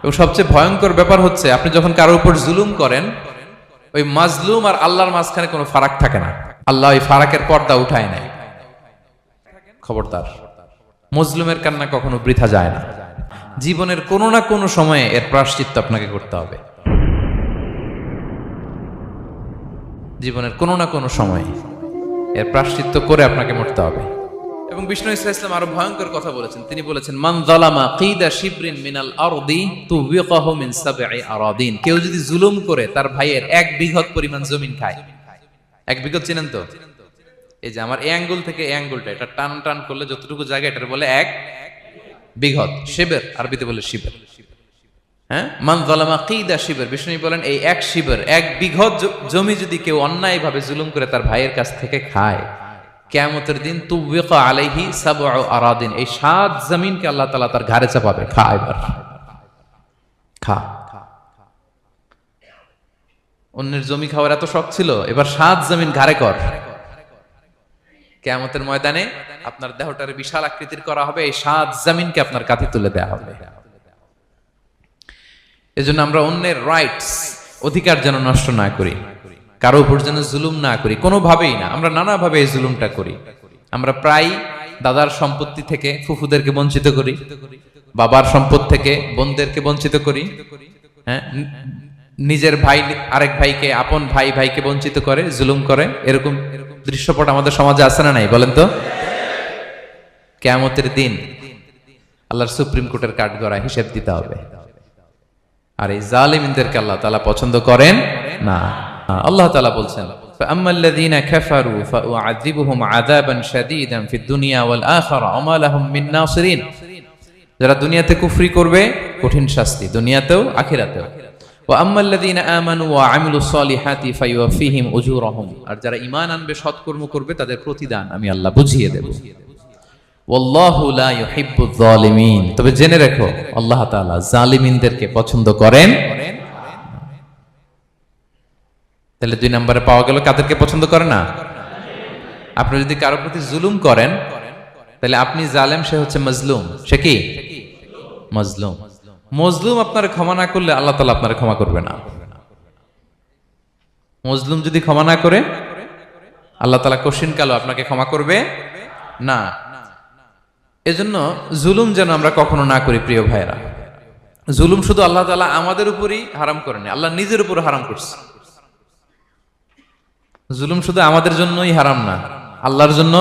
এবং সবচেয়ে ভয়ঙ্কর ব্যাপার হচ্ছে আপনি যখন কারো উপর জুলুম করেন, ওই মাজলুম আর আল্লাহর মাঝখানে কোনো ফারাক থাকে না। আল্লাহ ওই ফারাকের পর্দা উঠায় নাই। খবরদার, মজলুমের কান্না কখনো বৃথা যায় না। জীবনের কোনো না কোনো সময়ে এর প্রায়শ্চিত্ত আপনাকে করতে হবে। জীবনের কোনো না কোনো সময়ে এর প্রায়শ্চিত্ত করে আপনাকে মরতে হবে। এবং বিষ্ণু ইসলাম আরো ভয়ঙ্কর কথা বলেছেন। তিনি বলেছেন, মান যালামা কিদা শিবরিন মিনাল আরদি তুবিকাহু মিন সাবঈ আরাদিন। কেউ যদি জুলুম করে তার ভাইয়ের 1 বিঘত পরিমাণ জমিন খায়। 1 বিঘত চিনেন তো? এই যে আমার এই আঙ্গুল থেকে এই আঙ্গুলটা, এটা টান টান করলে যতটুকু জায়গা, এটার বলে 1 বিঘত। শিবের আরবিতে বলে শিবের। হ্যাঁ, মান যালামা কিদা শিবর। বিষ্ণু বলেন এই 1 শিবর, 1 বিঘত জমি যদি কেউ অন্যায়ভাবে জুলুম করে তার ভাইয়ের কাছ থেকে খায়, কিয়ামতের দিন তুবিকা আলাইহি সাবউ আরাদিন, এই 7 জমিনকে আল্লাহ তাআলা তার ঘাড়ে চাপাবে। খা এবার, খা। অন্যের জমি খাওয়ার এত শখ ছিল, এবার 7 জমিন ঘাড়ে কর। কিয়ামতের ময়দানে আপনার দেহটারে বিশাল আকৃতির করা হবে, এই 7 জমিনকে আপনার কাঁধে তুলে দেয়া হবে। এজন্য আমরা অন্যের রাইটস, অধিকার যেন নষ্ট না করি, কারো উপর যেন জুলুম না করি, কোনোভাবেই না। আমরা নানাভাবে এই জুলুমটা করি। আমরা প্রায় দাদার সম্পত্তি থেকে ফুফুদেরকে বঞ্চিত করি, বাবার সম্পদ থেকে বোনদেরকে বঞ্চিত করি। হ্যাঁ, নিজের ভাই আরেক ভাইকে, আপন ভাই ভাইকে বঞ্চিত করে, জুলুম করে। এরকম দৃশ্যপট আমাদের সমাজে আছে না নাই বলেন তো? কিয়ামতের দিন আল্লাহর সুপ্রিম কোর্টের কাঠগড়ায় হিসেব দিতে হবে। আর এই জালিমদেরকে আল্লাহ তাআলা পছন্দ করেন না। আল্লাহ তাআলা বলছেন, ফাআম্মাল্লাযীনা কাফারু ফাউআযিবুহুম আযাবান শাদীদান ফিদ দুনিয়া ওয়াল আখিরা ওয়া মা লাহুম মিন নাসিরিন। যারা দুনিয়াতে কুফরি করবে, কঠিন শাস্তি দুনিয়াতেও আখিরাতেও। ওয়া আম্মাল্লাযীনা আমানু ওয়া আমিলুস সালিহাতি ফায়ুওয়াফিহিম উজুরাহুম। আর যারা ঈমান আনবে, সৎকর্ম করবে, তাদের প্রতিদান আমি আল্লাহ বুঝিয়ে দেব। ওয়াল্লাহু লা ইউহিব্বুয যালিমিন। তবে জেনে রেখো, আল্লাহ তাআলা জালিমিনদেরকে পছন্দ করেন। তাহলে 2 নম্বরে পাওয়া গেল কাদেরকে পছন্দ করে না? আপনি যদি কারো প্রতি জুলুম করেন, তাহলে আপনি জালেম, সে হচ্ছে মাজলুম। সে কি? মাজলুম। মজলুম আপনার ক্ষমা না করলে আল্লাহ তাআলা আপনার ক্ষমা করবে না। মজলুম যদি ক্ষমা না করে, আল্লাহ তাআলা কঠিন কালো আপনাকে ক্ষমা করবে না। এজন্য জুলুম যেন আমরা কখনো না করি প্রিয় ভাইরা। জুলুম শুধু আল্লাহ তাআলা আমাদের উপরই হারাম করেনি, আল্লাহ নিজের উপর হারাম করছে। জুলুম শুধু আমাদের জন্যই হারাম না, আল্লাহর জন্য